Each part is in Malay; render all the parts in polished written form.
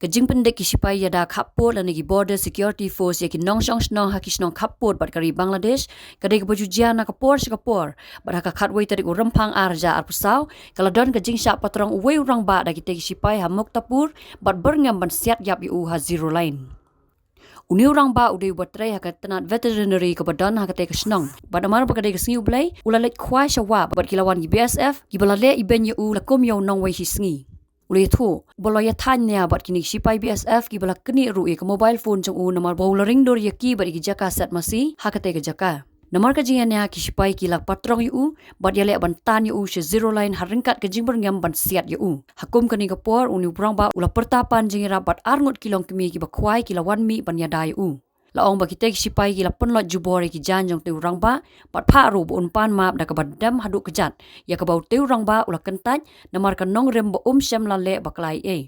kajing pendek kisipai yada khapot lani ki border security force yakin nong shong snong hakis nong khapot bat kari Bangladesh kadai ke bajujian na kapor bat haka khatway tarik urampang arja arpusau kaladon kajing syak patrong uwe urang ba da kita kisipai hamuk tapur bat berngam ban siat yap yu ha zero line. Uni orang ba udai buat try hakat tenat veterinary ke badan hakat ke senang. Pada mana berkadai ke sengi ulai, ulalet kuai syawa bat kilawan BSF, gibalale iben yu lakom yau nong wai hisngi. Ulai tu, bolaya tanya bat kini sipai BSF gibala keni ru ke mobile phone jong namar bawla ring dor yaki bat ki jaka set masih hakat ke jaka. Namar kajingannya kisipai kilak patrong yu bat yale bantan yu se zero line haringkat kajing berngam ban siat yu. Hakum kani kapor uni urang ba ula pertapan jingira bat arngut kilong kemi ki bakwai kilawan mi ban yada yu. Laong ba kita kisipai kila penlot jubore ki janjong te urang ba bat pharu bu unpan map da kabadam haduk kejat. Ya kabau te urang ba ula kentaj namar kanong rem bo syam lale baklai e.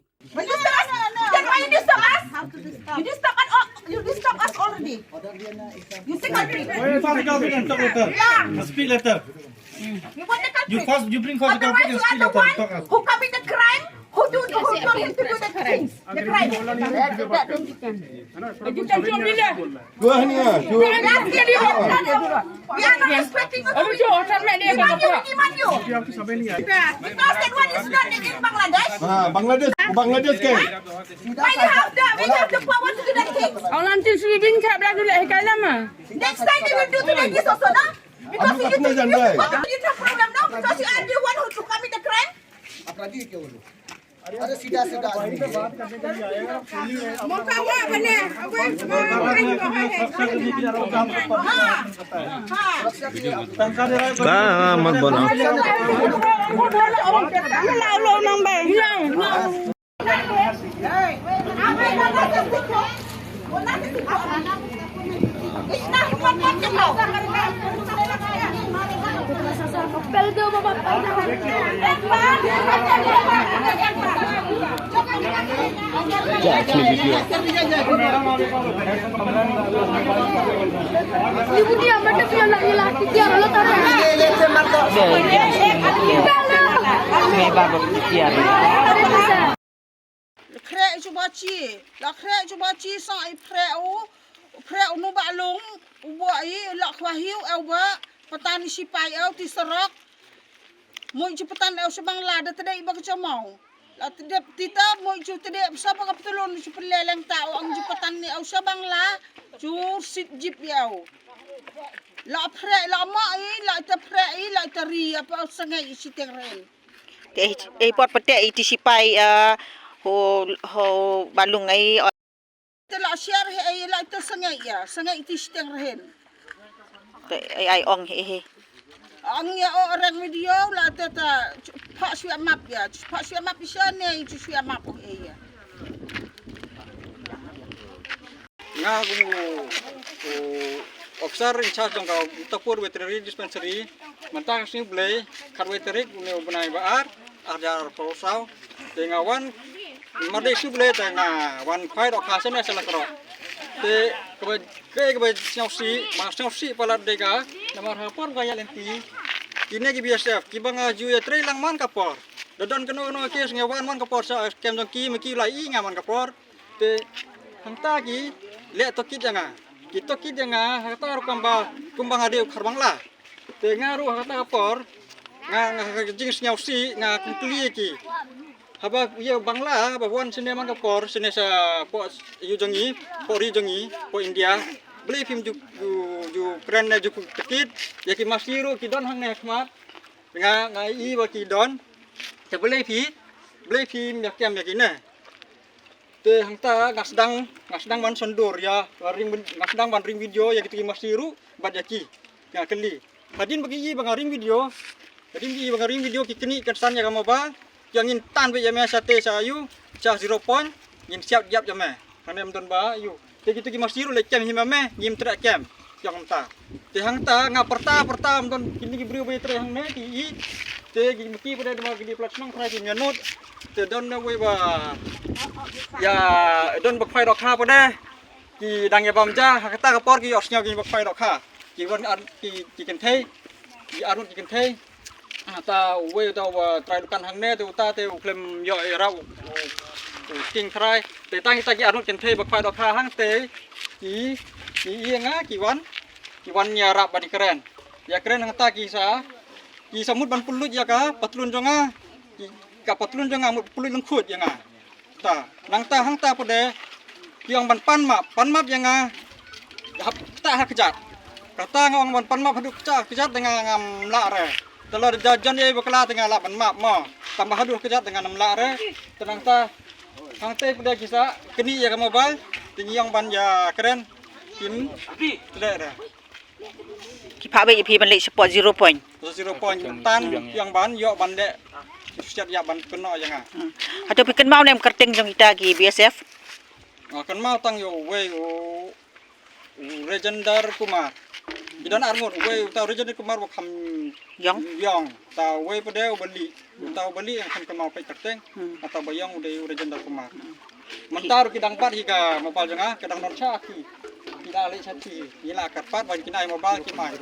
You disturb us already. You think I bring? Speak letter. You want the country? You bring for the Otherwise, country you and are speak the letter. one who commit the crime. Who told him to do the things? The crime. Go ahead, We are not expecting you to do demand you. Because that one is not in Bangladesh. Bangladesh ke? We have the power to do that thing. Nanti sweeping cap lah dulu kalam ah. Next time we will do today this also, no? Because you Apna janda hai. have problem now because you are the one who commit the crime. अरे सीधा सीधा मौका हुआ बने Kah mat bono. Lalu nambah. Ibu dia macam punya laki-laki dia lalu taruh. Krek cuba ci sai prek nu ba long ubo ai la khwahiu au ba patani sipai au ti serok moi cu patan au sebang la da tadai ba kecamau la tidap tita moi cu tadai sa ba kaptulon cu peleleng tau ang cu patan ni au sebang la cu sit jip yau la prek la ma ai la ta prek ai la ta ri apa sangai siteng ren pot petek iti sipai ho balung ai la share ai la ta sangai iti siteng ren ai ong he ang ya orang video la ta pak suya map ya pak suya map isane itu suya map ya Nga officer in charge ng Utapur Veterinary Dispensary mantang sing blay karweterik ne benai baar arjar prosau tengawan made su blay tenga wan phai ro kha sene sala kro te ke nyau si pala dega namar hapor gaya lenti kine ki BSF ki banga ju ya tre lang man kapor dodon keno kes ngawan man kapor sa kem jong ki meki lai ngaman kapor te hangta ki le tokit janga kita kidanga hata rukamba kumbang ade kharbang la te ngaru hata kapor nga jing nyau si nga kumpli ki haba ye bangla ba wan sine man kapor sine sa po yu jongi po ri jongi po India beli film ju keren ju tekit ya ki masiru ki don hang ne khmat nga I ba ki don te beli film ya kem ya ki ne te hangta ngasdang man sondur ya ngasdang ban ring video ya gitu masiru bat yaki ya keli hadin bagi bang ring video ki kini kan san ya kama ba yang in tan be ya me sate sayu cha 0 point yin siap yap ya me kanem don ba yu te gitu ki masiru le kem hima me yim tra kem yang ta te hangta nga perta don kini ki brio be tre hang me ki te gi meki pada ma gi plasmang khra ki nyanut te don na we ba ya don bak phai dok kha pada ki dang ya bamja hakata kapor ki osnya ki bak phai dok kha ki won ki ken thei ki arut ki ken thei ta we ta trai kan hang ne tu ta te klem yo rau king trai te tang ta ki anut ken the ba khwa do kha hang te ki nga ki wan nya rap bani keren ya keren hang ta ki sa ki samut ban pulut ya ka patlun jonga ki ka patlun jonga mut pulut leng khut ya nga ta nang ta hang ta pode yang ban pan map ya nga hap ta ha kejat kata ngong ban pan map haduk kejat dengan ngam la re telur jajan ye bakla tengah la ban map mo tambah haduh kejat dengan nam la re tenang ta hang te pode kisa keni ya ka mobile tinggi yang ban ya keren kim tidak ada ki pha be pi ban le sport 0 point 0 point tan yang ban yo ban de siat ya ban kena yang atau pi kan mau nem kerting jong ita ki BSF kan mau tang yo we Legendar Kumar idan armut we ta Legendar Kumar wa kham yong ta we pade beli yang kan mau pe kerting atau bayang udah Legendar Kumar mentar kidang pat higa mobile janga kadang non cha ki tidak alih sati ila karpat bagi kinai mobile ki mai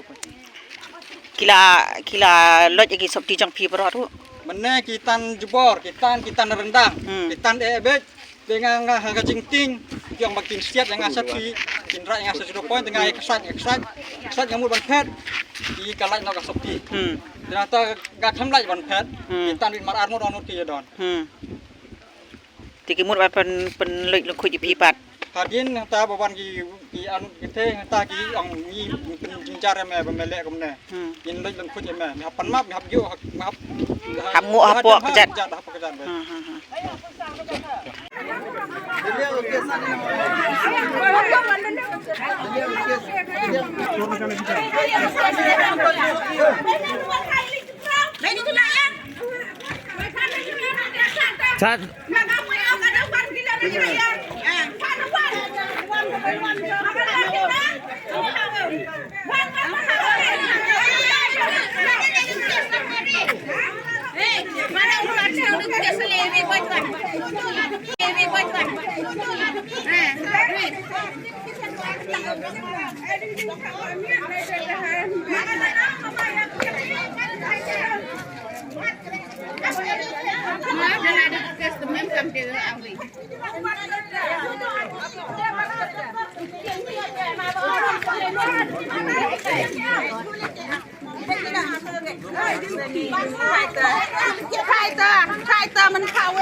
kila lot lagi sopti jong pi bro tu menne kitan jebor kitan rendang kitan ebet dengan harga jingting yang makin siat yang asat ki kinra yang asat 0 point dengan extract yang mul ban pet di kalai nok sopti ternyata gak thamlai ban pet kitan wit mar armut onut ki don ti ki mut pen lek lek khu ji pi pat hadin ta bawan ki anu kete ta ki ong ni pen jinjar me ba mele kom ne yin lek lek khu ji me hap pan map hap yo hap hamu hapo kejat Chat. khai ta mình khao